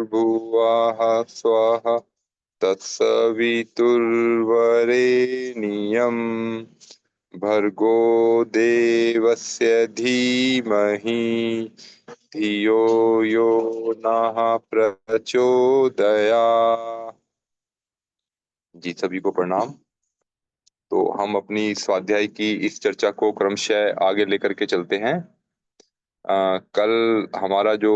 भूर्भुवः स्वः तत्सवितुर्वरेण्यं भर्गो देवस्य धीमहि धियो यो नः प्रचोदयात्। जी सभी को प्रणाम। तो हम अपनी स्वाध्याय की इस चर्चा को क्रमशः आगे लेकर के चलते हैं। कल हमारा जो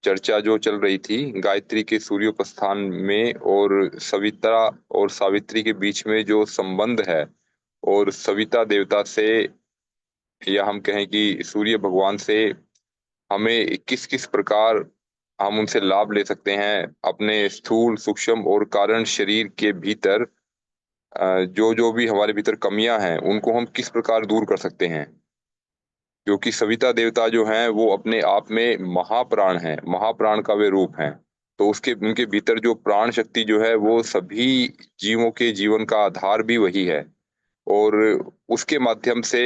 चर्चा जो चल रही थी गायत्री के सूर्योपास्थान में और सविता और सावित्री के बीच में जो संबंध है, और सविता देवता से या हम कहें कि सूर्य भगवान से हमें किस किस प्रकार हम उनसे लाभ ले सकते हैं अपने स्थूल सूक्ष्म और कारण शरीर के भीतर। जो जो भी हमारे भीतर कमियां हैं उनको हम किस प्रकार दूर कर सकते हैं, क्योंकि सविता देवता जो हैं वो अपने आप में महाप्राण हैं, महाप्राण का वे रूप हैं। तो उसके उनके भीतर जो प्राण शक्ति जो है वो सभी जीवों के जीवन का आधार भी वही है। और उसके माध्यम से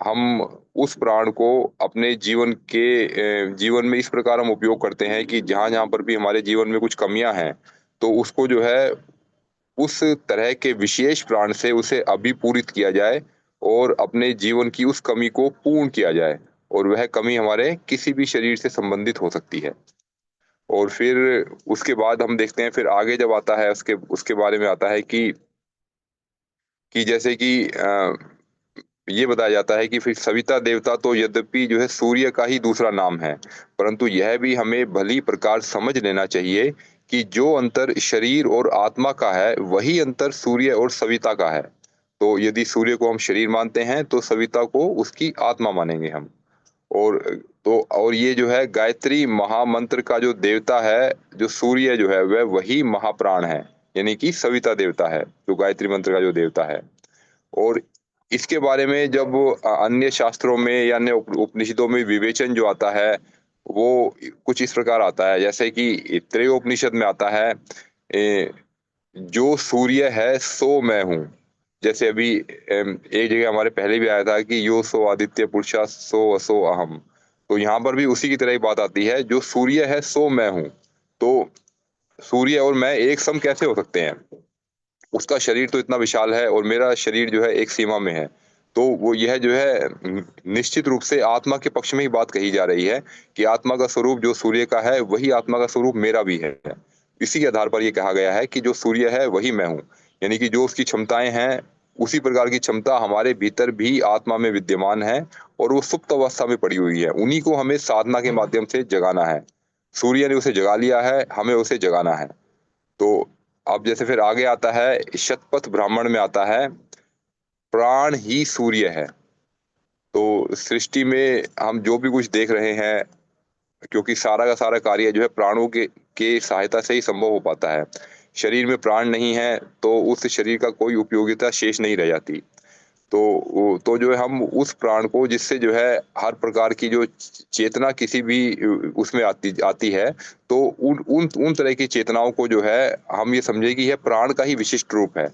हम उस प्राण को अपने जीवन में इस प्रकार हम उपयोग करते हैं कि जहाँ जहाँ पर भी हमारे जीवन में कुछ कमियां हैं, तो उसको जो है उस तरह के विशेष प्राण से उसे अभिपूरित किया जाए और अपने जीवन की उस कमी को पूर्ण किया जाए। और वह कमी हमारे किसी भी शरीर से संबंधित हो सकती है। और फिर उसके बाद हम देखते हैं, फिर आगे जब आता है उसके उसके बारे में आता है कि जैसे कि ये बताया जाता है कि फिर सविता देवता तो यद्यपि जो है सूर्य का ही दूसरा नाम है, परंतु यह भी हमें भली प्रकार समझ लेना चाहिए कि जो अंतर शरीर और आत्मा का है वही अंतर सूर्य और सविता का है। तो यदि सूर्य को हम शरीर मानते हैं तो सविता को उसकी आत्मा मानेंगे हम। और और ये जो है गायत्री महामंत्र का जो देवता है, जो सूर्य जो है वह वही महाप्राण है, यानी कि सविता देवता है जो गायत्री मंत्र का जो देवता है। और इसके बारे में जब अन्य शास्त्रों में या अन्य उपनिषदों में विवेचन जो आता है वो कुछ इस प्रकार आता है, जैसे कि त्रयोपनिषद में आता है, जो सूर्य है सो मैं हूँ। जैसे अभी एक जगह हमारे पहले भी आया था कि यो सो आदित्य पुरुषा सो असो अहम। तो यहाँ पर भी उसी की तरह ही बात आती है, जो सूर्य है सो मैं हूँ। तो सूर्य और मैं एक सम कैसे हो सकते हैं? उसका शरीर तो इतना विशाल है और मेरा शरीर जो है एक सीमा में है। तो वो यह जो है निश्चित रूप से आत्मा के पक्ष में ही बात कही जा रही है कि आत्मा का स्वरूप जो सूर्य का है वही आत्मा का स्वरूप मेरा भी है। इसी के आधार पर ये कहा गया है कि जो सूर्य है वही मैं हूँ, यानी कि जो उसकी क्षमताएं हैं उसी प्रकार की क्षमता हमारे भीतर भी आत्मा में विद्यमान है और वो सुप्त अवस्था में पड़ी हुई है। उन्हीं को हमें साधना के माध्यम से जगाना है। सूर्य ने उसे जगा लिया है, हमें उसे जगाना है। तो अब जैसे फिर आगे आता है, शतपथ ब्राह्मण में आता है, प्राण ही सूर्य है। तो सृष्टि में हम जो भी कुछ देख रहे हैं, क्योंकि सारा का सारा कार्य जो है प्राणों के सहायता से ही संभव हो पाता है। शरीर में प्राण नहीं है तो उस शरीर का कोई उपयोगिता शेष नहीं रह जाती। तो जो है हम उस प्राण को, जिससे जो है हर प्रकार की जो चेतना किसी भी उसमें आती आती है, तो उन उन उन तरह की चेतनाओं को जो है हम ये समझे कि यह प्राण का ही विशिष्ट रूप है।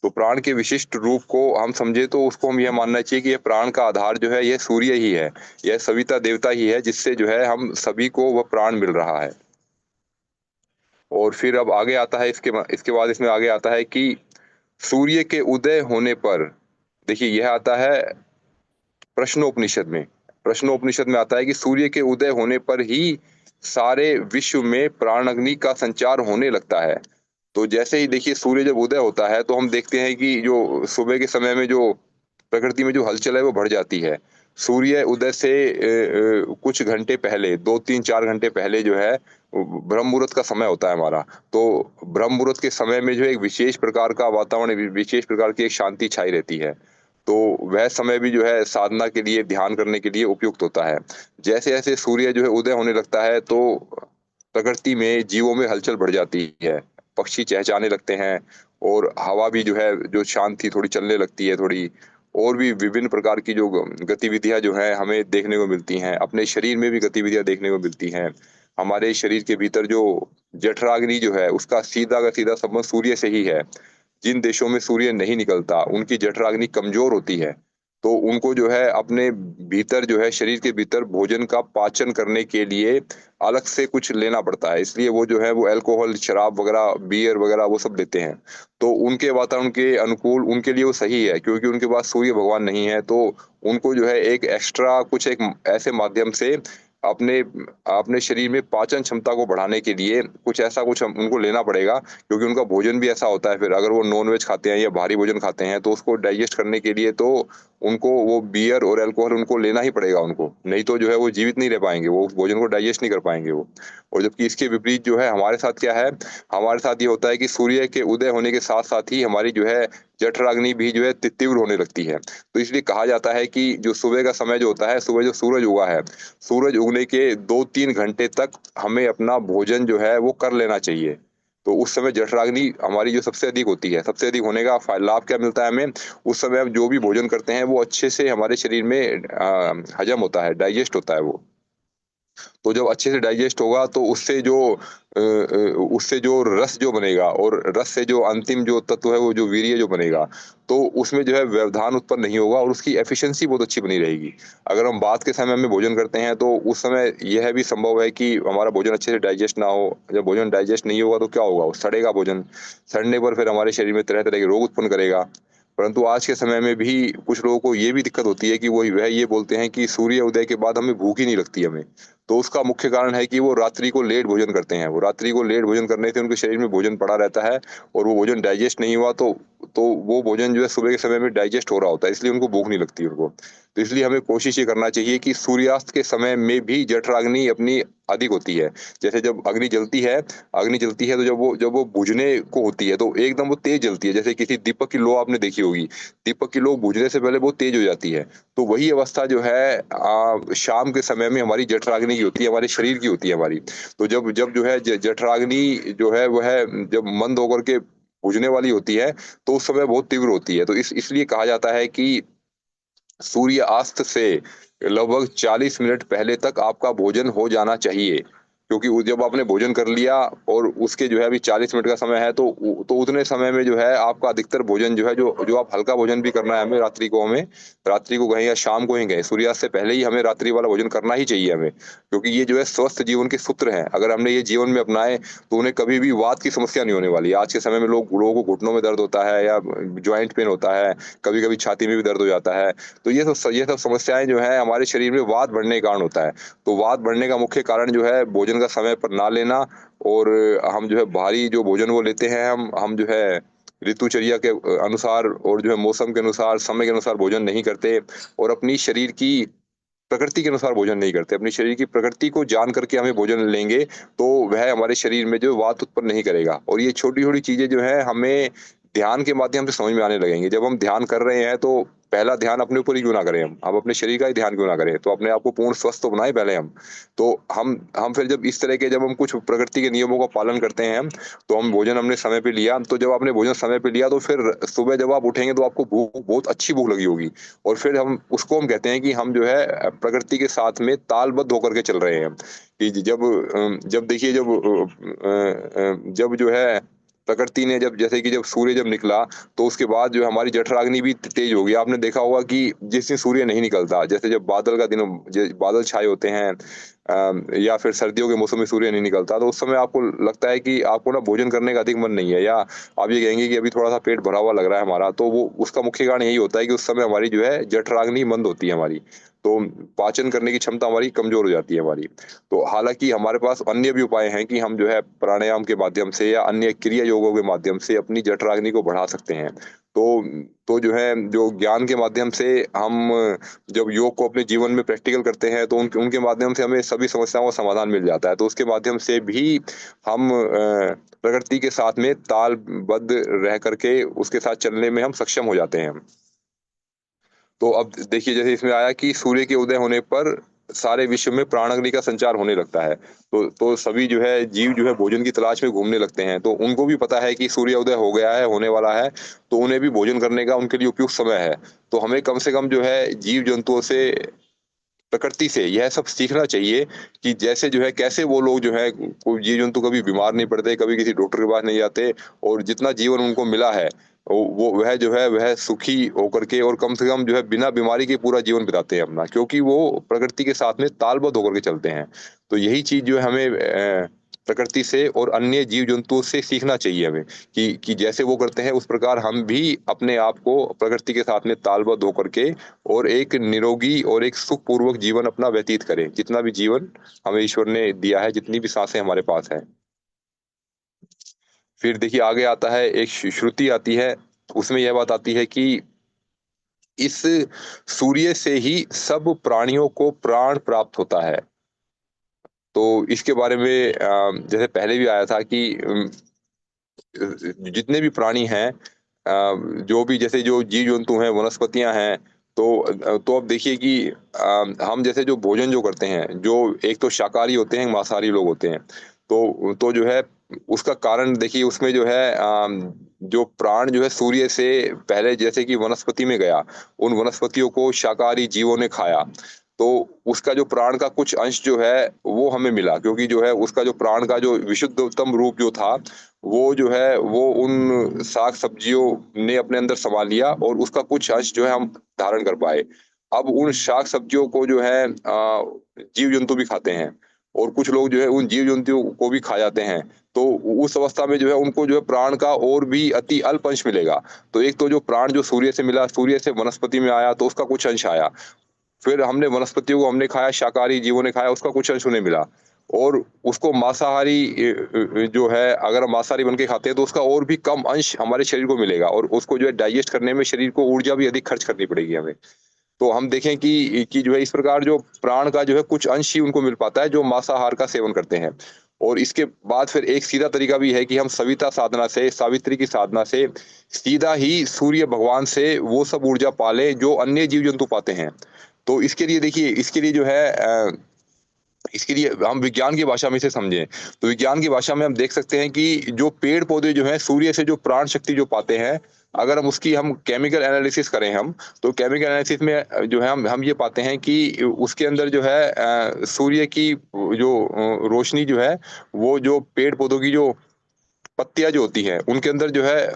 तो प्राण के विशिष्ट रूप को हम समझे तो उसको हम यह मानना चाहिए कि यह प्राण का आधार जो है यह सूर्य ही है, यह सविता देवता ही है, जिससे जो है हम सभी को वह प्राण मिल रहा है। और फिर अब आगे आता है, इसके बाद इसमें आगे आता है कि सूर्य के उदय होने पर, देखिए यह आता है प्रश्नोपनिषद में। प्रश्नोपनिषद में आता है कि सूर्य के उदय होने पर ही सारे विश्व में प्राण अग्नि का संचार होने लगता है। तो जैसे ही देखिए सूर्य जब उदय होता है तो हम देखते हैं कि जो सुबह के समय में जो प्रकृति में जो हलचल है वो बढ़ जाती है। सूर्य उदय से कुछ घंटे पहले, 2 3 4 घंटे पहले जो है ब्रह्म मुहूर्त का समय होता है हमारा। तो ब्रह्म मुहूर्त के समय में जो है एक विशेष प्रकार का वातावरण, विशेष प्रकार की एक शांति छाई रहती है। तो वह समय भी जो है साधना के लिए, ध्यान करने के लिए उपयुक्त होता है। जैसे जैसे सूर्य जो है उदय होने लगता है तो प्रकृति में जीवों में हलचल बढ़ जाती है, पक्षी चहचहाने लगते हैं और हवा भी जो है, जो शांत थी थोड़ी चलने लगती है थोड़ी। और भी विभिन्न प्रकार की जो गतिविधियां जो है हमें देखने को मिलती हैं, अपने शरीर में भी गतिविधियां देखने को मिलती हैं। हमारे शरीर के भीतर जो जठराग्नि जो है उसका सीधा का सीधा संबंध सूर्य से ही है। जिन देशों में सूर्य नहीं निकलता उनकी जठराग्नि कमजोर होती है। तो उनको जो है अपने भीतर जो है शरीर के भीतर भोजन का पाचन करने के लिए अलग से कुछ लेना पड़ता है। इसलिए वो जो है वो अल्कोहल, शराब वग़ैरह, बियर वग़ैरह वो सब लेते हैं। तो उनके वातावरण के अनुकूल उनके लिए वो सही है, क्योंकि उनके पास सूर्य भगवान नहीं है, तो उनको जो है एक एक्स्ट्रा कुछ एक ऐसे माध्यम से अपने अपने शरीर में पाचन क्षमता को बढ़ाने के लिए कुछ ऐसा कुछ हम उनको लेना पड़ेगा, क्योंकि उनका भोजन भी ऐसा होता है। फिर अगर वो नॉन-वेज खाते हैं या भारी भोजन खाते हैं, तो उसको डाइजेस्ट करने के लिए तो उनको वो बियर और अल्कोहल उनको लेना ही पड़ेगा उनको, नहीं तो जो है वो जीवित नहीं रह पाएँगे, वो उस भोजन को डाइजेस्ट नहीं कर पाएँगे वो। और जबकि इसके विपरीत जो है हमारे साथ क्या है, हमारे साथ ये होता है कि सूर्य के उदय होने के साथ-साथ ही हमारी जो है जठराग्नि भी जो है तीव्र होने लगती है। तो इसलिए कहा जाता है कि जो सुबह का समय जो होता है, सुबह जो सूरज उगा है, सूरज उगने के 2-3 घंटे तक हमें अपना भोजन जो है वो कर लेना चाहिए। तो उस समय जठराग्नि हमारी जो सबसे अधिक होती है, सबसे अधिक होने का लाभ क्या मिलता है हमें? उस समय हम जो भी भोजन करते हैं वो अच्छे से हमारे शरीर में हजम होता है, डाइजेस्ट होता है वो। तो जब अच्छे से डाइजेस्ट होगा तो उससे जो रस जो बनेगा और रस से जो अंतिम जो तत्व है वो जो वीर्य जो बनेगा, तो उसमें जो है व्यवधान उत्पन्न नहीं होगा और उसकी एफिशिएंसी बहुत अच्छी बनी रहेगी। अगर हम बाद के समय में भोजन करते हैं तो उस समय यह भी संभव है कि हमारा भोजन अच्छे से डाइजेस्ट ना हो। जब भोजन डाइजेस्ट नहीं होगा तो क्या होगा? वो सड़ेगा भोजन। सड़ने पर फिर हमारे शरीर में तरह-तरह के रोग उत्पन्न करेगा। परंतु आज के समय में भी कुछ लोगों को ये भी दिक्कत होती है कि वह ये बोलते हैं कि सूर्य उदय के बाद हमें भूख ही नहीं लगती हमें। तो उसका मुख्य कारण है कि वो रात्रि को लेट भोजन करते हैं। वो रात्रि को लेट भोजन करने से उनके शरीर में भोजन पड़ा रहता है और वो भोजन डाइजेस्ट नहीं हुआ तो वो भोजन जो है सुबह के समय में डाइजेस्ट हो रहा होता है, इसलिए उनको भूख नहीं लगती उनको। तो इसलिए हमें कोशिश ये करना चाहिए कि सूर्यास्त के समय में भी जठराग्नि अपनी अधिक होती है। जैसे जब अग्नि जलती है तो जब वो बुझने को होती है तो एकदम वो तेज़ जलती है। जैसे किसी दीपक की लौ आपने देखी होगी। दीपक की लौ बुझने से पहले बहुत तेज़ हो जाती है। तो वही अवस्था जो है शाम के समय में हमारी जठराग्नि की होती है, हमारे शरीर की होती है हमारी। तो जब जब जो है जठराग्नि जो है वह जब मंद होकर के बुझने वाली होती है, तो उस समय बहुत तीव्र होती है। तो इसलिए कहा जाता है कि सूर्यास्त से लगभग 40 मिनट पहले तक आपका भोजन हो जाना चाहिए। क्योंकि वो जब आपने भोजन कर लिया और उसके जो है अभी 40 मिनट का समय है तो उतने समय में जो है आपका अधिकतर भोजन जो है जो जो आप हल्का भोजन भी करना है हमें रात्रि को कहें या शाम को ही कहें, सूर्यास्त से पहले ही हमें रात्रि वाला भोजन करना ही चाहिए हमें। क्योंकि ये जो है स्वस्थ जीवन के सूत्र हैं। अगर हमने ये जीवन में अपनाए तो उन्हें कभी भी वात की समस्या नहीं होने वाली। आज के समय में लोगों को घुटनों में दर्द होता है या जॉइंट पेन होता है, कभी-कभी छाती में भी दर्द हो जाता है। तो ये सब समस्याएँ जो हैं हमारे शरीर में वात बढ़ने के कारण होता है। तो वात बढ़ने का मुख्य कारण जो है भोजन का समय पर ना लेना और हम जो है भारी जो भोजन वो लेते हैं हम जो है ऋतुचर्या के अनुसार और जो है मौसम के अनुसार, समय के अनुसार भोजन नहीं करते और अपनी शरीर की प्रकृति के अनुसार भोजन नहीं करते। अपने शरीर की प्रकृति को जान करके हमें भोजन लेंगे, तो वह हमारे शरीर में जो वात उत्पन्न नहीं करेगा और ये छोटी-छोटी चीज़ें जो हैं हमें ध्यान के माध्यम से समझ में आने लगेंगी। जब हम ध्यान कर रहे हैं तो पहला ध्यान अपने ऊपर ही क्यों ना करें हम? हम अपने शरीर का ही ध्यान क्यों ना करें? तो अपने आप को पूर्ण स्वस्थ तो बनाएँ पहले हम। तो हम फिर जब इस तरह के जब हम कुछ प्रकृति के नियमों का पालन करते हैं, तो हम भोजन हमने समय पे लिया, तो जब आपने भोजन समय पे लिया तो फिर सुबह जब आप उठेंगे तो आपको भूख बहुत अच्छी भूख लगी होगी। और फिर हम कहते हैं कि हम जो है प्रकृति के साथ में तालबद्ध होकर के चल रहे हैं। कि जब देखिए जब जो है प्रकृति ने जब जैसे कि जब सूर्य जब निकला, तो उसके बाद जो हमारी जठराग्नि भी तेज़ हो गई। आपने देखा होगा कि जिस दिन सूर्य नहीं निकलता, जैसे जब बादल का दिन ज बादल छाए होते हैं या फिर सर्दियों के मौसम में सूर्य नहीं निकलता, तो उस समय आपको लगता है कि आपको ना भोजन करने का अधिक मन नहीं है या आप ये कहेंगे कि अभी थोड़ा-सा पेट भरा हुआ लग रहा है हमारा, तो वो उसका मुख्य कारण यही होता है कि उस समय हमारी जो है जठराग्नि मंद होती है हमारी। तो पाचन करने की क्षमता हमारी कमज़ोर हो जाती है हमारी। तो हालाँकि हमारे पास अन्य भी उपाय हैं कि हम जो है प्राणायाम के माध्यम से या अन्य क्रिया योगों के माध्यम से अपनी जठराग्नि को बढ़ा सकते हैं। तो तो जो है जो ज्ञान के माध्यम से हम जब योग को अपने जीवन में प्रैक्टिकल करते हैं तो उनके उनके माध्यम से हमें सभी समस्याओं का समाधान मिल जाता है। तो उसके माध्यम से भी हम प्रकृति के साथ में तालबद्ध रह करके उसके साथ चलने में हम सक्षम हो जाते हैं। तो अब देखिए जैसे इसमें आया कि सूर्य के उदय होने पर सारे विश्व में प्राणाग्नि का संचार होने लगता है। तो सभी जो है जीव जो है भोजन की तलाश में घूमने लगते हैं। तो उनको भी पता है कि सूर्य उदय हो गया है, होने वाला है, तो उन्हें भी भोजन करने का उनके लिए उपयुक्त समय है। तो हमें कम से कम जो है जीव-जंतुओं से प्रकृति से यह सब सीखना चाहिए कि जैसे जो है कैसे वो लोग जो है कोई जीव-जंतु कभी बीमार नहीं पड़ते, कभी किसी डॉक्टर के पास नहीं जाते और जितना जीवन उनको मिला है, वो वह जो है वह सुखी होकर के और कम से कम जो है बिना बीमारी के पूरा जीवन बिताते हैं अपना, क्योंकि वो प्रकृति के साथ में तालबद्ध होकर के चलते हैं। तो यही चीज़ जो है हमें प्रकृति से और अन्य जीव-जंतुओं से सीखना चाहिए हमें कि जैसे वो करते हैं उस प्रकार हम भी अपने आप को प्रकृति के साथ में तालबद्ध होकर के और एक निरोगी और एक सुखपूर्वक जीवन अपना व्यतीत करें। जितना भी जीवन हमें ईश्वर ने दिया है, जितनी भी साँसें हमारे पास हैं। फिर देखिए आगे आता है एक श्रुति आती है, उसमें यह बात आती है कि इस सूर्य से ही सब प्राणियों को प्राण प्राप्त होता है। तो इसके बारे में जैसे पहले भी आया था कि जितने भी प्राणी हैं जो भी जैसे जो जीव-जंतु हैं, वनस्पतियाँ हैं, तो अब देखिए कि हम जैसे जो भोजन जो करते हैं, जो एक तो शाकाहारी होते हैं, मांसाहारी लोग होते हैं। तो जो है उसका कारण देखिए उसमें जो है जो प्राण जो है सूर्य से पहले जैसे कि वनस्पति में गया, उन वनस्पतियों को शाकाहारी जीवों ने खाया। तो उसका जो प्राण का कुछ अंश जो है, वो हमें मिला क्योंकि जो है उसका जो प्राण का जो विशुद्धतम रूप जो था, वो जो है वो उन साग-सब्जियों ने अपने अंदर समा लिया और उसका कुछ अंश जो है हम धारण कर पाए। अब उन साग-सब्जियों को जो है जीव-जंतु भी खाते हैं और कुछ लोग जो है उन जीव-जंतुओं को भी खा जाते हैं। तो उस अवस्था में जो है उनको जो है प्राण का और भी अति अल्प अंश मिलेगा। तो एक तो जो प्राण जो सूर्य से मिला, सूर्य से वनस्पति में आया तो उसका कुछ अंश आया। फिर हमने वनस्पतियों को हमने खाया, शाकाहारी जीवों ने खाया, उसका कुछ अंश उन्हें मिला और उसको मांसाहारी जो है अगर हम मांसाहारी बन के खाते हैं तो उसका और भी कम अंश हमारे शरीर को मिलेगा और उसको जो है डाइजेस्ट करने में शरीर को ऊर्जा भी अधिक खर्च करनी पड़ेगी हमें। तो हम देखें कि जो है इस प्रकार जो प्राण का जो है कुछ अंश ही उनको मिल पाता है जो मांसाहार का सेवन करते हैं। और इसके बाद फिर एक सीधा तरीका भी है कि हम सविता साधना से, सावित्री की साधना से सीधा ही सूर्य भगवान से वो सब ऊर्जा पा लें जो अन्य जीव-जंतु पाते हैं। तो इसके लिए देखिए इसके लिए जो है इसके लिए हम विज्ञान की भाषा में इसे समझें, तो विज्ञान की भाषा में हम देख सकते हैं कि जो पेड़-पौधे जो हैं सूर्य से जो प्राण शक्ति जो पाते हैं, अगर हम उसकी हम केमिकल एनालिसिस करें हम, तो केमिकल एनालिसिस में जो है हम ये पाते हैं कि उसके अंदर जो है सूर्य की जो रोशनी जो है, वो जो पेड़-पौधों की जो पत्तियाँ जो होती हैं, उनके अंदर जो है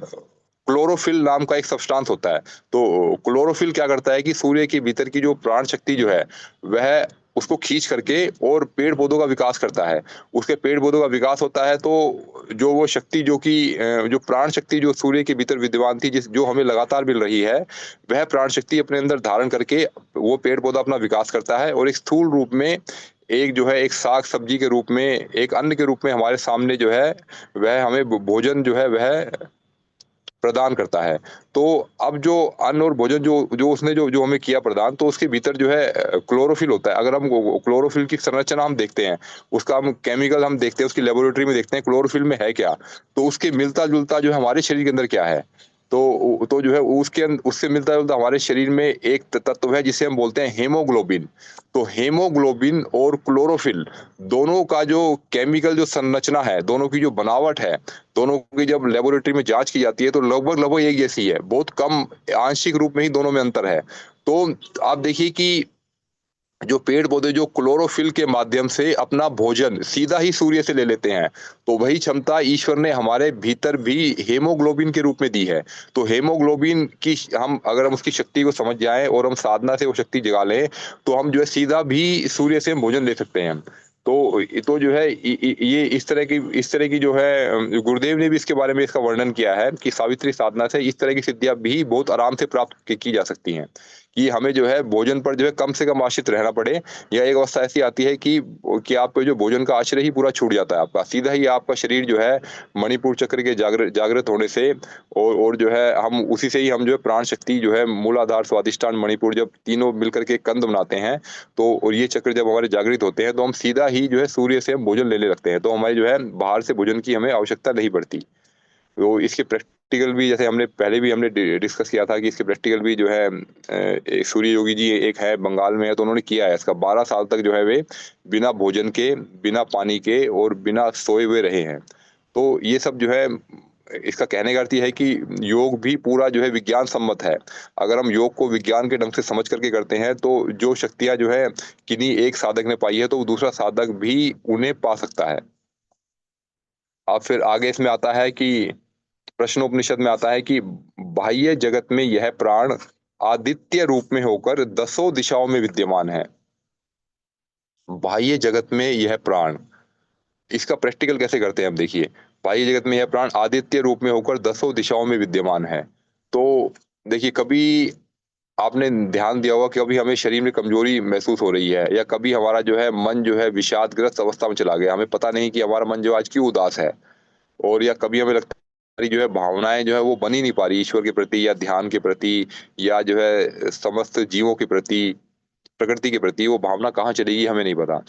क्लोरोफिल नाम का एक सब्सटेंस होता है। तो क्लोरोफिल क्या करता है कि सूर्य के भीतर की जो प्राण शक्ति जो है, वह उसको खींच करके और पेड़-पौधों का विकास करता है। उसके पेड़-पौधों का विकास होता है तो जो वो शक्ति जो कि जो प्राण शक्ति जो सूर्य के भीतर विद्यमान थी जो हमें लगातार मिल रही है, वह प्राण शक्ति अपने अंदर धारण करके वो पेड़-पौधा अपना विकास करता है और एक स्थूल रूप में एक जो है एक साग-सब्जी के रूप में, एक अन्न के रूप में हमारे सामने जो है वह हमें भोजन जो है वह प्रदान करता है। तो अब जो अन्न और भोजन जो जो उसने जो जो हमें किया प्रदान तो उसके भीतर जो है क्लोरोफिल होता है। अगर हम वो क्लोरोफिल की संरचना हम देखते हैं, उसका हम केमिकल हम देखते हैं, उसकी लैबोरेटरी में देखते हैं क्लोरोफिल में है क्या? तो उसके मिलता-जुलता जो है हमारे शरीर के अंदर क्या है? तो जो है उससे मिलता-जुलता हमारे शरीर में एक तत्व है जिसे हम बोलते हैं हीमोग्लोबिन। तो हीमोग्लोबिन और क्लोरोफिल दोनों का जो केमिकल जो संरचना है, दोनों की जो बनावट है, दोनों की जब लेबोरेटरी में जाँच की जाती है तो लगभग-लगभग एक जैसी है। बहुत कम आंशिक रूप में ही दोनों में अंतर है। तो आप देखिए कि जो पेड़-पौधे जो क्लोरोफिल के माध्यम से अपना भोजन सीधा ही सूर्य से ले लेते हैं, तो वही क्षमता ईश्वर ने हमारे भीतर भी हीमोग्लोबिन के रूप में दी है। तो हीमोग्लोबिन की हम अगर हम उसकी शक्ति को समझ जाएँ और हम साधना से वो शक्ति जगा लें, तो हम जो है सीधा भी सूर्य से हम भोजन ले सकते हैं। तो जो है ये इस तरह की जो है गुरुदेव ने भी इसके बारे में इसका वर्णन किया है कि सावित्री साधना से इस तरह की सिद्धियाँ भी बहुत आराम से प्राप्त की जा सकती हैं। कि हमें जो है भोजन पर जो है कम से कम आश्रित रहना पड़े या एक अवस्था ऐसी आती है कि आपको जो भोजन का आश्रय ही पूरा छूट जाता है आपका। सीधा ही आपका शरीर जो है मणिपुर चक्र के जागृत होने से और जो है हम उसी से ही हम जो है प्राण शक्ति जो है मूलाधार, स्वादिष्टान, मणिपुर जब तीनों मिलकर के कंद बनाते हैं, तो और ये चक्र जब हमारे जागृत होते हैं, तो हम सीधा ही जो है सूर्य से हम भोजन लेने लगते हैं। तो हमारी जो है बाहर से भोजन की हमें आवश्यकता नहीं पड़ती। तो इसके प्रैक्टिकल भी जैसे हमने पहले भी हमने डिस्कस किया था कि इसके प्रैक्टिकल भी जो है एक सूर्य योगी जी एक है बंगाल में है तो उन्होंने किया है इसका 12 साल तक जो है वे बिना भोजन के, बिना पानी के और बिना सोए हुए रहे हैं। तो ये सब जो है इसका कहने का अर्थ ये है कि योग भी पूरा जो है विज्ञान सम्मत है। अगर हम योग को विज्ञान के ढंग से समझ करके करते हैं तो जो शक्तियाँ जो है किन्हीं एक साधक ने पाई है तो वो दूसरा साधक भी उन्हें पा सकता है। अब फिर आगे इसमें आता है कि प्रश्नोपनिषद में आता है कि बाह्य जगत में यह प्राण आदित्य रूप में होकर दसों दिशाओं में विद्यमान है। बाह्य जगत में यह प्राण, इसका प्रैक्टिकल कैसे करते हैं हम देखिए। बाह्य जगत में यह प्राण आदित्य रूप में होकर दसों दिशाओं में विद्यमान है। तो देखिए, कभी आपने ध्यान दिया होगा कि कभी हमें शरीर में कमजोरी महसूस हो रही है, या कभी हमारा जो है मन जो है विषादग्रस्त अवस्था में चला गया, हमें पता नहीं कि हमारा मन जो आज क्यों उदास है। और या कभी हमें लगता है हमारी जो है भावनाएं जो है वो बन ही नहीं पा रही ईश्वर के प्रति, या ध्यान के प्रति, या जो है समस्त जीवों के प्रति, प्रकृति के प्रति वो भावना कहाँ चलेगी हमें नहीं पता।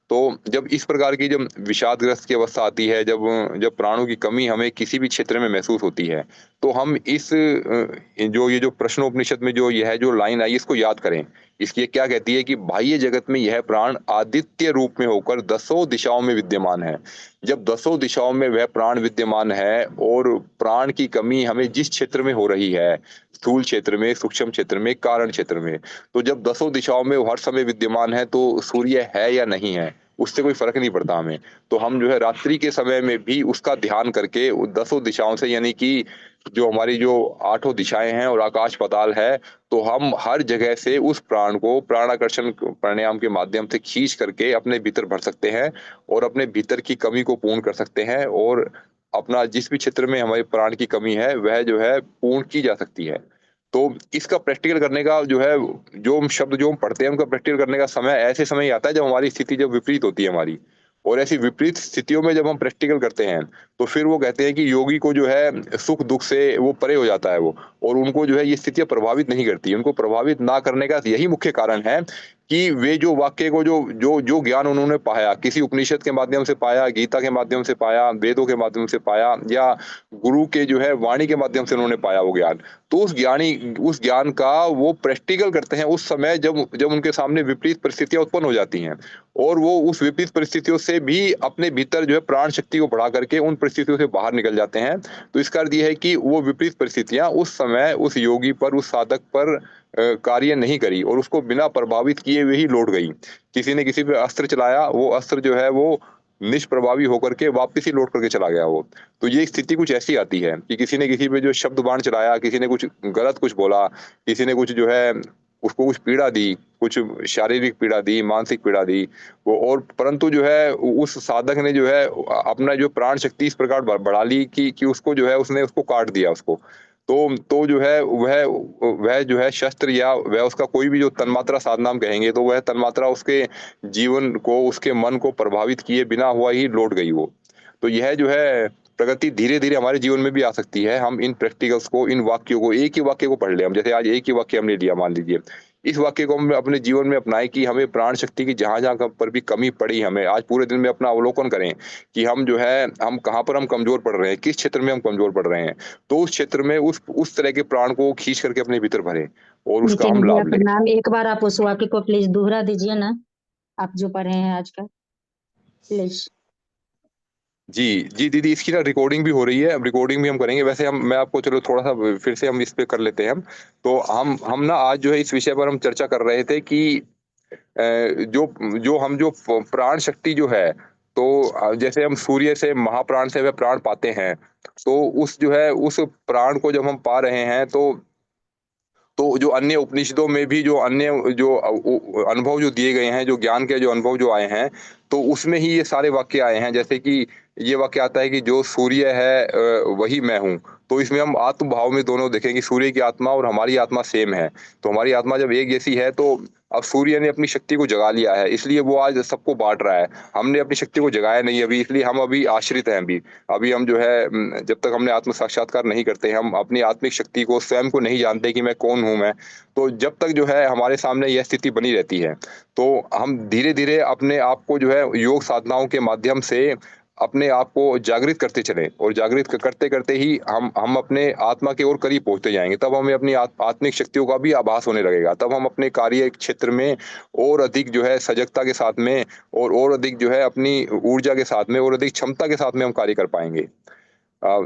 तो जब इस प्रकार की जब विषादग्रस्त की अवस्था आती है, जब जब प्राणों की कमी हमें किसी भी क्षेत्र में महसूस होती है, तो हम जो ये जो प्रश्नोपनिषद में जो यह जो लाइन आई इसको याद करें। इसकी ये क्या कहती है कि बाह्य जगत में यह प्राण आदित्य रूप में होकर दसों दिशाओं में विद्यमान है। जब दसों दिशाओं में वह प्राण विद्यमान है और प्राण की कमी हमें जिस क्षेत्र में हो रही है, स्थूल क्षेत्र में, सूक्ष्म क्षेत्र में, कारण क्षेत्र में, तो जब दसों दिशाओं में वो हर समय विद्यमान है, तो सूर्य है या नहीं है, उससे कोई फ़र्क नहीं पड़ता हमें। तो हम जो है रात्रि के समय में भी उसका ध्यान करके वो दसों दिशाओं से, यानी कि जो हमारी जो आठों दिशाएँ हैं और आकाश पाताल है, तो हम हर जगह से उस प्राण को प्राणाकर्षण प्राणायाम के माध्यम से खींच करके अपने भीतर भर सकते हैं, और अपने भीतर की कमी को पूर्ण कर सकते हैं, और अपना जिस भी क्षेत्र में हमारे प्राण की कमी है, वह जो है पूर्ण की जा सकती है। तो इसका प्रैक्टिकल करने का जो है, जो हम शब्द जो हम पढ़ते हैं उनका प्रैक्टिकल करने का समय ऐसे समय ही आता है जब हमारी स्थिति जब विपरीत होती है हमारी। और ऐसी विपरीत स्थितियों में जब हम प्रैक्टिकल करते हैं, तो फिर वो कहते हैं कि योगी को जो है सुख-दुःख से वो परे हो जाता है वो, और उनको जो है ये स्थितियाँ प्रभावित नहीं करती। उनको प्रभावित ना करने का यही मुख्य कारण है कि वे जो वाक्य को जो जो जो ज्ञान उन्होंने पाया, किसी उपनिषद के माध्यम से पाया, गीता के माध्यम से पाया, वेदों के माध्यम से पाया, या गुरु के जो है वाणी के माध्यम से उन्होंने पाया वो ज्ञान। तो उस ज्ञान का वो प्रैक्टिकल करते हैं उस समय जब जब उनके सामने विपरीत परिस्थितियाँ उत्पन्न हो जाती हैं। और वो उस विपरीत परिस्थितियों से भी अपने भीतर जो है प्राण शक्ति को बढ़ा करके उन परिस्थितियों से बाहर निकल जाते हैं। तो इसका अर्थ ये है कि वो विपरीत परिस्थितियाँ उस समय उस योगी पर, उस साधक पर कार्य नहीं करी, और उसको बिना प्रभावित किए हुए ही लौट गई। किसी ने किसी पे अस्त्र चलाया, वो अस्त्र जो है वो निष्प्रभावी होकर के वापस ही लौट करके चला गया वो। तो ये स्थिति कुछ ऐसी आती है कि किसी ने किसी पे जो शब्द बाण चलाया, किसी ने कुछ गलत कुछ बोला, किसी ने कुछ जो है उसको कुछ पीड़ा दी, कुछ शारीरिक पीड़ा दी, मानसिक पीड़ा दी, वो और परंतु जो है उस साधक ने जो है अपना जो प्राण शक्ति इस प्रकार बढ़ा ली कि उसको जो है उसने उसको काट दिया उसको। तो जो है वह जो है शस्त्र, या वह उसका कोई भी जो तन्मात्रा साधना हम कहेंगे, तो वह तन्मात्रा उसके जीवन को, उसके मन को प्रभावित किए बिना हुआ ही लौट गई वो। तो यह जो है प्रगति धीरे-धीरे हमारे जीवन में भी आ सकती है। हम इन प्रैक्टिकल्स को, इन वाक्यों को, एक ही वाक्य को पढ़ लें हम, जैसे आज एक ही वाक्य हमने लिया मान लीजिए। इस वाक्य को हम अपने जीवन में अपनाएँ कि हमें प्राण शक्ति की जहाँ-जहाँ पर भी कमी पड़ी हमें, आज पूरे दिन में अपना अवलोकन करें कि हम जो है, हम कहाँ पर हम कमज़ोर पड़ रहे हैं, किस क्षेत्र में हम कमज़ोर पड़ रहे हैं। तो उस क्षेत्र में उस तरह के प्राण को खींच करके अपने भीतर भरें और उसका नितिन हम भैया लाभ लें। प्रणाम, एक बार आप उस वाक्य को प्लीज दोहरा दीजिए ना, आप जो पढ़े हैं आज का, प्लीज। जी, जी दीदी, इसकी ना रिकॉर्डिंग भी हो रही है, अब रिकॉर्डिंग भी हम करेंगे। वैसे हम मैं आपको चलो थोड़ा-सा फिर से हम इस पे कर लेते हैं हम। तो हम ना आज जो है इस विषय पर हम चर्चा कर रहे थे कि जो जो हम जो प्राण शक्ति जो है, तो जैसे हम सूर्य से, महाप्राण से वह प्राण पाते हैं, तो उस जो है उस प्राण को जब हम पा रहे हैं, तो जो अन्य उपनिषदों में भी जो अन्य जो अनुभव जो दिए गए हैं, जो ज्ञान के जो अनुभव जो आए हैं, तो उसमें ही ये सारे वाक्य आए हैं। जैसे कि ये वाक्य आता है कि जो सूर्य है वही मैं हूँ। तो इसमें हम आत्म भाव में दोनों देखें कि सूर्य की आत्मा और हमारी आत्मा सेम है। तो हमारी आत्मा जब एक जैसी है, तो अब सूर्य ने अपनी शक्ति को जगा लिया है, इसलिए वो आज सबको बाँट रहा है। हमने अपनी शक्ति को जगाया नहीं अभी, इसलिए हम अभी आश्रित हैं अभी। अभी हम जो है जब तक हमने आत्म साक्षात्कार नहीं करते, हम अपनी आत्मिक शक्ति को, स्वयं को नहीं जानते कि मैं कौन हूँ मैं। तो जब तक जो है हमारे सामने यह स्थिति बनी रहती है, तो हम धीरे-धीरे अपने आप को जो है योग साधनाओं के माध्यम से अपने आप को जागृत करते चलें, और जागृत करते-करते ही हम अपने आत्मा की ओर करीब पहुँचते जाएँगे। तब हमें अपनी आत्मिक शक्तियों का भी आभास होने लगेगा। तब हम अपने कार्य क्षेत्र में और अधिक जो है सजगता के साथ में, और अधिक जो है अपनी ऊर्जा के साथ में, और अधिक क्षमता के साथ में हम कार्य कर पाएँगे।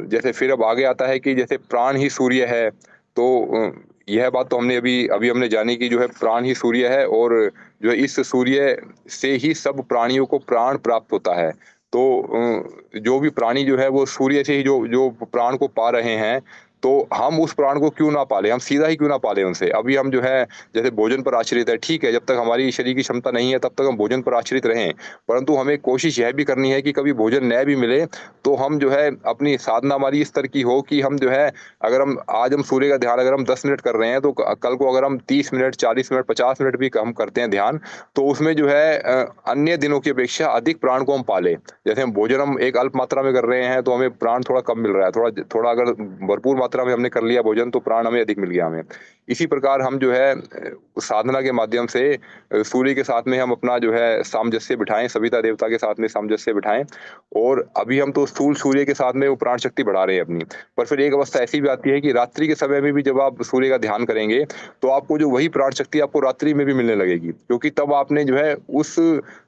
जैसे फिर अब आगे आता है कि जैसे प्राण ही सूर्य है, तो यह बात तो हमने अभी अभी हमने जानी कि जो है प्राण ही सूर्य है, और जो है इस सूर्य से ही सब प्राणियों को प्राण प्राप्त होता है। तो जो भी प्राणी जो है वो सूर्य से ही जो जो प्राण को पा रहे हैं, तो हम उस प्राण को क्यों ना पालें, हम सीधा ही क्यों ना पालें उनसे। अभी हम जो है जैसे भोजन पर आश्रित है, ठीक है, जब तक हमारी शरीर की क्षमता नहीं है तब तक हम भोजन पर आश्रित रहें। परंतु हमें कोशिश यह भी करनी है कि कभी भोजन न भी मिले तो हम जो है अपनी साधना हमारी इस तरह की हो कि हम जो है, अगर हम आज हम सूर्य का ध्यान अगर हम 10 मिनट कर रहे हैं तो कल को अगर हम 30 मिनट, 40 मिनट, 50 मिनट भी हम करते हैं ध्यान, तो उसमें जो है अन्य दिनों की अपेक्षा अधिक प्राण को हम पालें। जैसे हम भोजन हम एक अल्प मात्रा में कर रहे हैं तो हमें प्राण थोड़ा कम मिल रहा है, थोड़ा थोड़ा अगर भरपूर मात्रा में हमने कर लिया भोजन तो प्राण हमें अधिक मिल गया हमें। इसी प्रकार हम जो है साधना के माध्यम से सूर्य के साथ में हम अपना जो है सामंजस्य बिठाएं, सविता देवता के साथ में सामंजस्य बिठाएं। और अभी हम तो स्थूल सूर्य के साथ में वो प्राण शक्ति बढ़ा रहे हैं अपनी, पर फिर एक अवस्था ऐसी भी आती है कि रात्रि के समय में भी जब आप सूर्य का ध्यान करेंगे तो आपको जो वही प्राण शक्ति आपको रात्रि में भी मिलने लगेगी, क्योंकि तब आपने जो है उस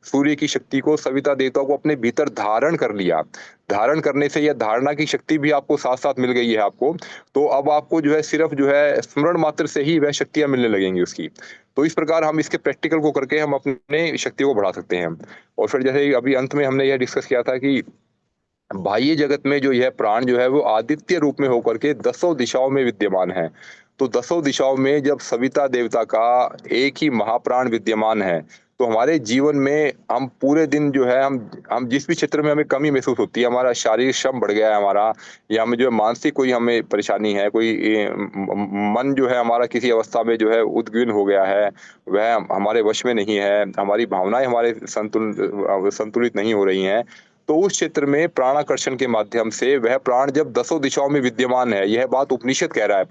सूर्य की शक्ति को, सविता देवता को अपने भीतर धारण कर लिया। धारण करने से या धारणा की शक्ति भी आपको साथ-साथ मिल गई है आपको, तो अब आपको जो है सिर्फ जो है स्मरण मात्र से ही वह शक्तियाँ मिलने लगेंगी उसकी। तो इस प्रकार हम इसके प्रैक्टिकल को करके हम अपने शक्तियों को बढ़ा सकते हैं। और फिर जैसे अभी अंत में हमने यह डिस्कस किया था कि बाह्य जगत में जो यह प्राण जो है वो आदित्य रूप में होकर के दसों दिशाओं में विद्यमान है। तो दसों दिशाओं में जब सविता देवता का एक ही महाप्राण विद्यमान है, तो हमारे जीवन में हम पूरे दिन जो है हम जिस भी क्षेत्र में हमें कमी महसूस होती है, हमारा शारीरिक श्रम बढ़ गया है हमारा, या हमें जो है मानसिक कोई हमें परेशानी है, कोई मन जो है हमारा किसी अवस्था में जो है उद्विग्न हो गया है, वह हमारे वश में नहीं है, हमारी भावनाएँ हमारे संतुलित नहीं हो रही हैं, तो उस क्षेत्र में प्राणाकर्षण के माध्यम से वह प्राण जब दसों दिशाओं में विद्यमान है, यह बात उपनिषद कह रहा है,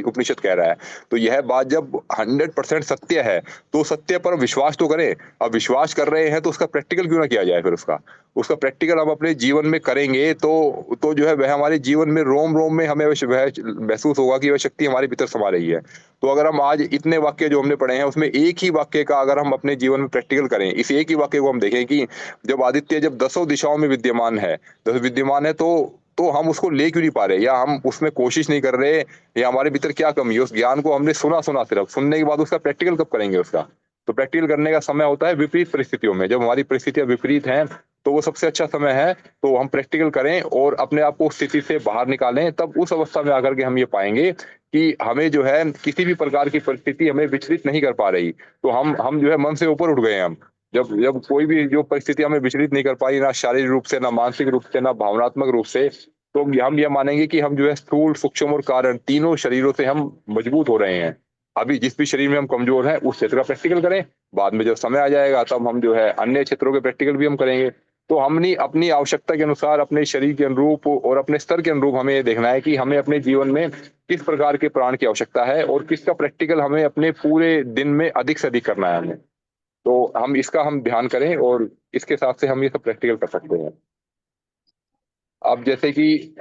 उपनिषद कह रहा है। तो यह बात जब 100% सत्य है, तो सत्य पर विश्वास तो करें। अब विश्वास कर रहे हैं तो उसका प्रैक्टिकल क्यों ना किया जाए फिर उसका। उसका प्रैक्टिकल हम अपने जीवन में करेंगे तो जो है वह हमारे जीवन में रोम-रोम में हमें वह महसूस होगा कि वह शक्ति हमारे भीतर समा रही है। तो अगर हम आज इतने वाक्य जो हमने पढ़े हैं उसमें एक ही वाक्य का अगर हम अपने जीवन में प्रैक्टिकल करें, इस एक ही वाक्य को हम देखें कि जब आदित्य जब दसों दिशाओं में विद्यमान है तो हम उसको ले क्यों नहीं पा रहे, या हम उसमें कोशिश नहीं कर रहे, या हमारे भीतर क्या कमी है। उस ज्ञान को हमने सुना सिर्फ, सुनने के बाद उसका प्रैक्टिकल कब करेंगे उसका। तो प्रैक्टिकल करने का समय होता है विपरीत परिस्थितियों में, जब हमारी परिस्थितियां विपरीत हैं तो वो सबसे अच्छा समय है। तो हम प्रैक्टिकल करें और अपने आप को उस स्थिति से बाहर निकालें, तब उस अवस्था में आकर के हम ये पाएंगे कि हमें जो है किसी भी प्रकार की परिस्थिति हमें विचलित नहीं कर पा रही। तो हम जो है मन से ऊपर उठ गए हैं हम। जब जब कोई भी जो परिस्थिति हमें विचलित नहीं कर पाई, ना शारीरिक रूप से, ना मानसिक रूप से, ना भावनात्मक रूप से, तो हम ये मानेंगे कि हम जो है स्थूल, सूक्ष्म और कारण तीनों शरीरों से हम मजबूत हो रहे हैं। अभी जिस भी शरीर में हम कमजोर हैं उस क्षेत्र का प्रैक्टिकल करें, बाद में जब समय आ जाएगा तब हम जो है अन्य क्षेत्रों के प्रैक्टिकल भी हम करेंगे। तो हमने अपनी आवश्यकता के अनुसार, अपने शरीर के अनुरूप और अपने स्तर के अनुरूप हमें ये देखना है कि हमें अपने जीवन में किस प्रकार के प्राण की आवश्यकता है और किसका प्रैक्टिकल हमें अपने पूरे दिन में अधिक से अधिक करना है हमें। तो हम ध्यान करें और इसके हिसाब से हम ये सब प्रैक्टिकल कर सकते हैं। अब जैसे कि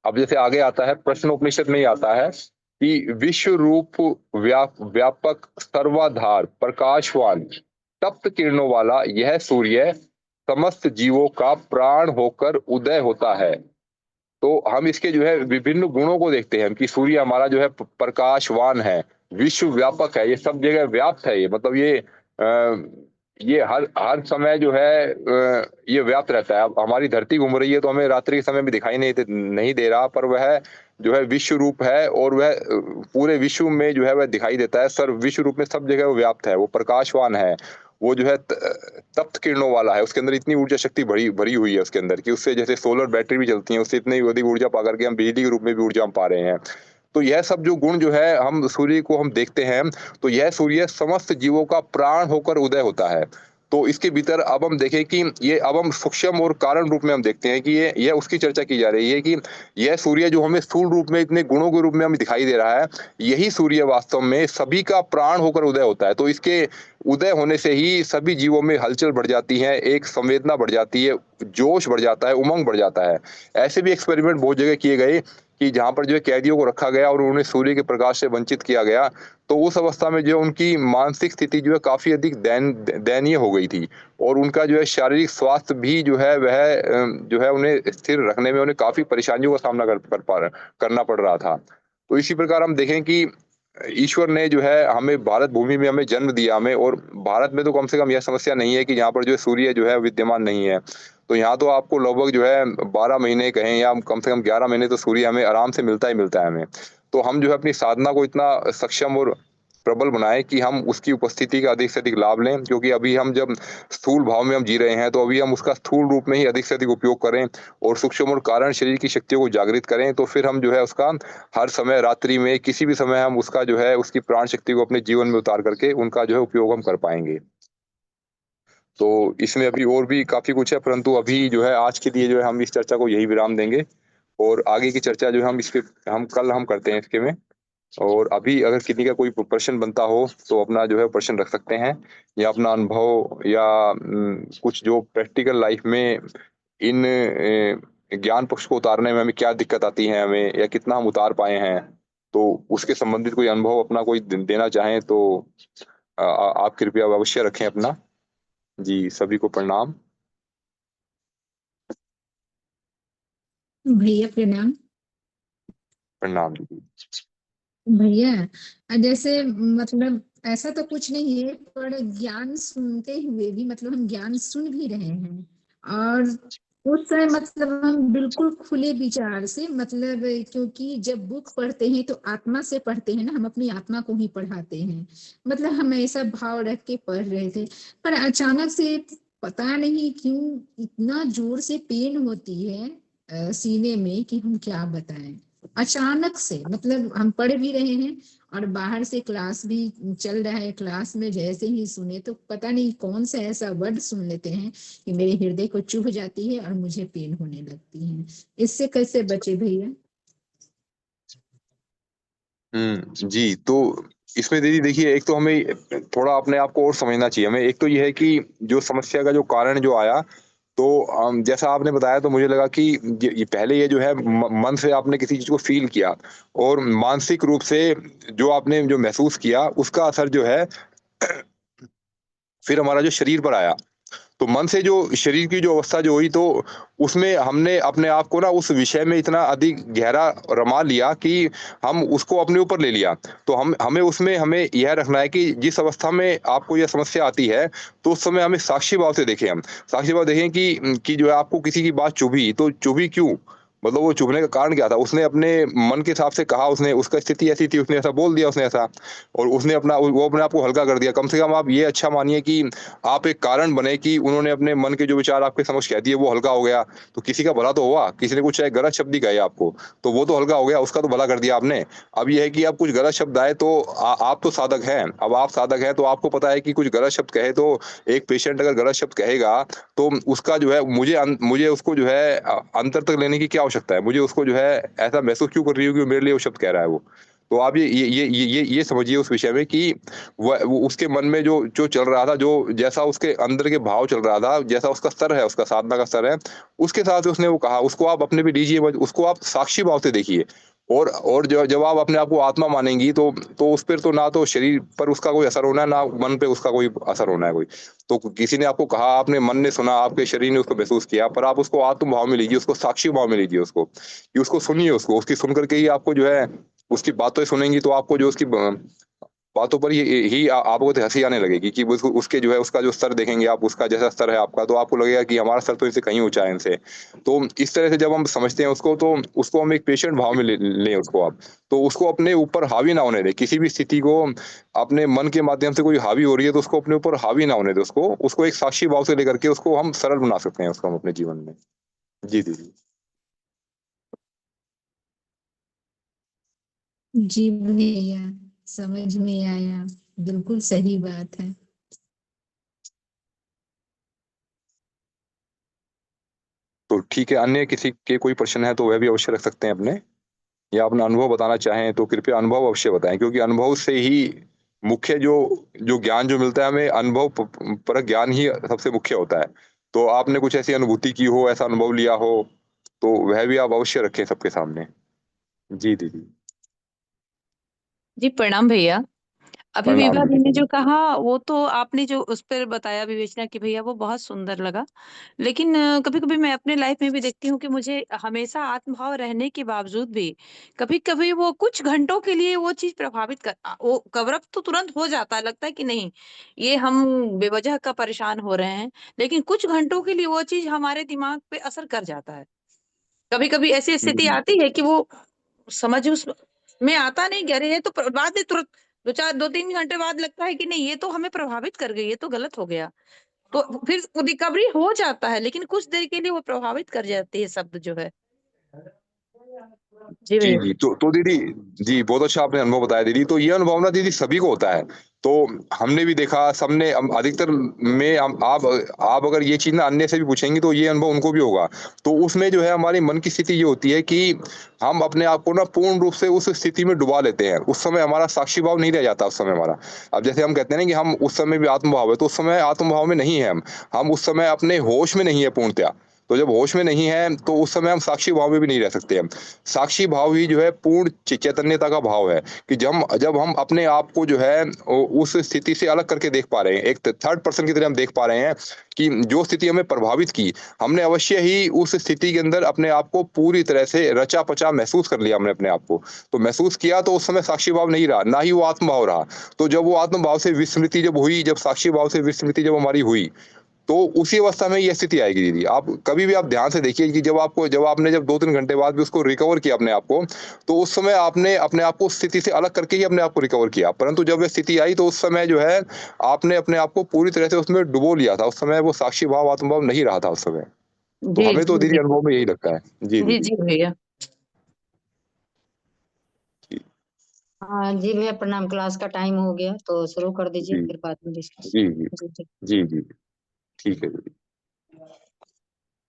अब जैसे आगे आता है, प्रश्नोपनिषद में ही आता है कि विश्व रूप व्यापक सर्वाधार प्रकाशवान तप्त किरणों वाला यह सूर्य समस्त जीवों का प्राण होकर उदय होता है। तो हम इसके जो है विभिन्न गुणों को देखते हैं कि सूर्य हमारा जो है प्रकाशवान है, विश्व व्यापक है, ये सब जगह व्याप्त है। ये मतलब ये हर हर समय जो है ये व्याप्त रहता है। अब हमारी धरती घूम रही है तो हमें रात्रि के समय भी दिखाई नहीं दे रहा, पर वह जो है विश्व रूप है और वह पूरे विश्व में जो है वह दिखाई देता है। सर्व विश्व रूप में सब जगह वो व्याप्त है, वो प्रकाशवान है। वो जो है तप्त किरणों वाला है, उसके अंदर इतनी ऊर्जा शक्ति भरी भरी हुई है उसके अंदर कि उससे जैसे सोलर बैटरी भी चलती है, उससे इतनी अधिक ऊर्जा पा करके हम बिजली के रूप में भी ऊर्जा हम पा रहे हैं। तो यह सब जो गुण जो है हम सूर्य को हम देखते हैं, तो यह सूर्य समस्त जीवों का प्राण होकर उदय होता है। तो इसके भीतर अब हम देखें कि ये अब हम सूक्ष्म और कारण रूप में हम देखते हैं कि ये उसकी चर्चा की जा रही है कि यह सूर्य जो हमें स्थूल रूप में इतने गुणों के रूप में हमें दिखाई दे रहा है, यही सूर्य वास्तव में सभी का प्राण होकर उदय होता है। तो इसके उदय होने से ही सभी जीवों में हलचल बढ़ जाती है, एक संवेदना बढ़ जाती है, जोश बढ़ जाता है, उमंग बढ़ जाता है। ऐसे भी एक्सपेरिमेंट बहुत जगह किए गए कि जहाँ पर जो है कैदियों को रखा गया और उन्हें सूर्य के प्रकाश से वंचित किया गया, तो उस अवस्था में जो उनकी मानसिक स्थिति जो है काफ़ी अधिक दयनीय हो गई थी और उनका जो है शारीरिक स्वास्थ्य भी जो है वह जो है उन्हें स्थिर रखने में उन्हें काफ़ी परेशानियों का सामना करना पड़ रहा था। तो इसी प्रकार हम देखें कि ईश्वर ने जो है हमें भारत भूमि में हमें जन्म दिया हमें, और भारत में तो कम से कम यह समस्या नहीं है कि यहाँ पर जो है सूर्य जो है विद्यमान नहीं है। तो यहाँ तो आपको लगभग जो है 12 महीने कहें या कम से कम 11 महीने तो सूर्य हमें आराम से मिलता ही मिलता है हमें। तो हम जो है अपनी साधना को इतना सक्षम और प्रबल बनाएँ कि हम उसकी उपस्थिति का अधिक से अधिक लाभ लें, क्योंकि अभी हम जब स्थूल भाव में हम जी रहे हैं, तो अभी हम उसका स्थूल रूप में ही अधिक से अधिक उपयोग करें और सूक्ष्म और कारण शरीर की शक्तियों को जागृत करें, तो फिर हम जो है उसका हर समय रात्रि में किसी भी समय हम उसका जो है उसकी प्राण शक्ति को अपने जीवन में उतार करके उनका जो है उपयोग हम कर पाएँगे। तो इसमें अभी और भी काफ़ी कुछ है, परंतु अभी जो है आज के लिए जो है हम इस चर्चा को यही विराम देंगे, और आगे की चर्चा जो है हम कल हम करते हैं इसके में। और अभी अगर किसी का कोई प्रश्न बनता हो तो अपना जो है प्रश्न रख सकते हैं, या अपना अनुभव या कुछ जो प्रैक्टिकल लाइफ में इन ज्ञान पक्ष को उतारने में हमें क्या दिक्कत आती है हमें, या कितना हम उतार पाए हैं, तो उसके संबंधित कोई अनुभव अपना कोई देना चाहें तो आप कृपया अवश्य रखें अपना। जी, सभी को प्रणाम। भैया प्रणाम। प्रणाम जी। भैया जैसे मतलब ऐसा तो कुछ नहीं है, पर ज्ञान सुनते हुए भी मतलब हम ज्ञान सुन भी रहे हैं, और उस समय मतलब हम बिल्कुल खुले विचार से मतलब, क्योंकि जब बुक पढ़ते हैं तो आत्मा से पढ़ते हैं ना, हम अपनी आत्मा को ही पढ़ाते हैं। मतलब हम ऐसा भाव रख के पढ़ रहे थे, पर अचानक से पता नहीं क्यों इतना जोर से पेन होती है सीने में कि हम क्या बताएं। अचानक से मतलब हम पढ़ भी रहे हैं और बाहर से क्लास भी चल रहा है, क्लास में जैसे ही सुने तो पता नहीं कौन सा ऐसा वर्ड सुन लेते हैं कि मेरे हृदय को चुभ जाती है और मुझे पेन होने लगती है। इससे कैसे बचे भैया? जी, तो इसमें दीदी देखिए, एक तो हमें थोड़ा अपने आप को और समझना चाहिए हमें। एक तो ये है कि जो समस्या का जो कारण जो आया, तो जैसा आपने बताया तो मुझे लगा कि ये पहले ये जो है मन से आपने किसी चीज़ को फ़ील किया, और मानसिक रूप से जो आपने जो महसूस किया उसका असर जो है फिर हमारा जो शरीर पर आया। तो मन से जो शरीर की जो अवस्था जो हुई, तो उसमें हमने अपने आप को ना उस विषय में इतना अधिक गहरा रमा लिया कि हम उसको अपने ऊपर ले लिया। तो हमें यह रखना है कि जिस अवस्था में आपको यह समस्या आती है, तो उस समय हमें साक्षी भाव से देखें हम। साक्षी भाव देखें कि जो है आपको किसी की बात चुभी, तो चुभी क्यों? मतलब वो चुभने का कारण क्या था? उसने अपने मन के हिसाब से कहा, उसने उसका स्थिति ऐसी थी, उसने ऐसा बोल दिया उसने ऐसा, और उसने वो अपने आप को हल्का कर दिया। कम से कम आप ये अच्छा मानिए कि आप एक कारण बने कि उन्होंने अपने मन के जो विचार आपके समक्ष कह दिए, वो हल्का हो गया। तो किसी का भला तो हुआ, किसी ने कुछ चाहे गलत शब्द ही कहे आपको, तो वो तो हल्का हो गया, उसका तो भला कर दिया आपने। अब ये है कि आप कुछ गलत शब्द आए, तो आप तो साधक हैं। अब आप साधक हैं तो आपको पता है कि कुछ गलत शब्द कहे, तो एक पेशेंट अगर गलत शब्द कहेगा, तो उसका जो है मुझे उसको जो है अंतर तक लेने की क्या आवश्यकता है? मुझे उसको जो है ऐसा महसूस क्यों कर रही हूँ कि मेरे लिए वो शब्द कह रहा है वो? तो आप ये समझिए उस विषय में कि वो उसके मन में जो जो चल रहा था, जो जैसा उसके अंदर के भाव चल रहा था, जैसा उसका स्तर है, उसका साधना का स्तर है, उसके हिसाब से उसने वो कहा, उसको आप अपने पे लीजिए मत, उसको आप साक्षी भाव से देखिए। और जब आप अपने आप को आत्मा मानेंगी, तो उस पर तो ना तो शरीर पर उसका कोई असर होना है, ना मन पे उसका कोई असर होना है कोई। तो किसी ने आपको कहा, आपने मन ने सुना, आपके शरीर ने उसको महसूस किया, पर आप उसको आत्म भाव में लीजिए, उसको साक्षी भाव में लीजिए उसको, कि उसको सुनिए उसको, उसकी सुन कर के ही आपको जो है उसकी बातें सुनेंगी, तो आपको जो उसकी बातों पर ही आपको तो हँसी आने लगेगी कि उसके जो है उसका जो स्तर देखेंगे आप, उसका जैसा स्तर है आपका, तो आपको लगेगा कि हमारा स्तर तो इससे कहीं ऊँचा है इनसे। तो इस तरह से जब हम समझते हैं उसको, तो उसको हम एक पेशेंट भाव में ले लें उसको आप। तो उसको अपने ऊपर हावी ना होने दें, किसी भी स्थिति को अपने मन के माध्यम से कोई हावी हो रही है, तो उसको अपने ऊपर हावी ना होने दें उसको। उसको एक साक्षी भाव से लेकर के उसको हम सरल बना सकते हैं उसको हम अपने जीवन में। जी, दीदी। जी भैया, समझ में आया, बिल्कुल सही बात है। तो ठीक है, अन्य किसी के कोई प्रश्न है तो वह भी अवश्य रख सकते हैं अपने, या अपना अनुभव बताना चाहें तो कृपया अनुभव अवश्य बताएँ, क्योंकि अनुभव से ही मुख्य जो जो ज्ञान जो मिलता है हमें, अनुभव परक ज्ञान ही सबसे मुख्य होता है। तो आपने कुछ ऐसी अनुभूति की हो, ऐसा अनुभव लिया हो, तो वह भी आप अवश्य रखें सबके सामने। जी, दीदी। जी प्रणाम भैया। अभी प्रणाम विभा दी दीदी। ने जो कहा वो तो आपने जो उस पर बताया विवेचना की भैया, वो बहुत सुंदर लगा। लेकिन कभी कभी मैं अपने लाइफ में भी देखती हूँ कि मुझे हमेशा आत्मभाव रहने के बावजूद भी कभी कभी वो कुछ घंटों के लिए वो चीज प्रभावित कर वो कवर अप तो तुरंत हो जाता है, लगता है कि नहीं ये हम बेवजह का परेशान हो रहे हैं, लेकिन कुछ घंटों के लिए वो चीज हमारे दिमाग पे असर कर जाता है। कभी कभी ऐसी स्थिति आती है कि वो समझ उस में आता नहीं, गहरे है तो बाद में तुरंत 2-3 घंटे बाद लगता है कि नहीं ये तो हमें प्रभावित कर गई, ये तो गलत हो गया। तो फिर रिकवरी हो जाता है, लेकिन कुछ देर के लिए वो प्रभावित कर जाती है शब्द जो है। जी जी, भैया। जी। तो दीदी जी, बहुत अच्छा आपने अनुभव बताया दीदी। तो ये अनुभव ना दीदी सभी को होता है। तो हमने भी देखा, सबने अधिकतर में आप अगर ये चीज़ ना अन्य से भी पूछेंगी तो ये अनुभव उनको भी होगा। तो उसमें जो है हमारी मन की स्थिति ये होती है कि हम अपने आप को ना पूर्ण रूप से उस स्थिति में डुबा लेते हैं। उस समय हमारा साक्षी भाव नहीं रह जाता उस समय हमारा। अब जैसे हम कहते हैं ना कि हम उस समय भी आत्मभाव है, तो उस समय आत्मभाव में नहीं है हम। हम उस समय अपने होश में नहीं है पूर्णतया। तो जब होश में नहीं है तो उस समय हम साक्षी भाव में भी नहीं रह सकते हम। साक्षी भाव ही जो है पूर्ण चैतन्यता का भाव है कि जब हम अपने आप को जो है उस स्थिति से अलग करके देख पा रहे हैं, एक थर्ड पर्सन की तरह हम देख पा रहे हैं कि जो स्थिति हमें प्रभावित की, हमने अवश्य ही उस स्थिति के अंदर अपने आप को पूरी तरह से रचा-पचा महसूस कर लिया हमने अपने आप को। तो महसूस किया तो उस समय साक्षी भाव नहीं रहा, ना ही वो आत्मभाव रहा। तो जब वो आत्मभाव से विस्मृति जब हुई, जब साक्षी भाव से विस्मृति जब हमारी हुई, तो उसी अवस्था में ये स्थिति आएगी दीदी। आप कभी भी आप ध्यान से देखिए कि जब आपने 2-3 घंटे बाद भी उसको रिकवर किया अपने आप को, तो उस समय आपने अपने आप को उस स्थिति से अलग करके ही अपने आप को रिकवर किया। परंतु जब वह स्थिति आई तो उस समय जो है आपने अपने आप को पूरी तरह से उसमें डुबो लिया था। उस समय वो साक्षी भाव, आत्मभाव नहीं रहा था उस समय। तो जी हमें तो जी दीदी जी। अनुभव में यही लगता है। जी जी दीदी। जी भैया। जी, हाँ जी भैया, प्रणाम। क्लास का टाइम हो गया तो शुरू कर दीजिए, जी, फिर बाद में डिस्कस। जी, जी। जी जी। जी, जी। ठीक है दीदी।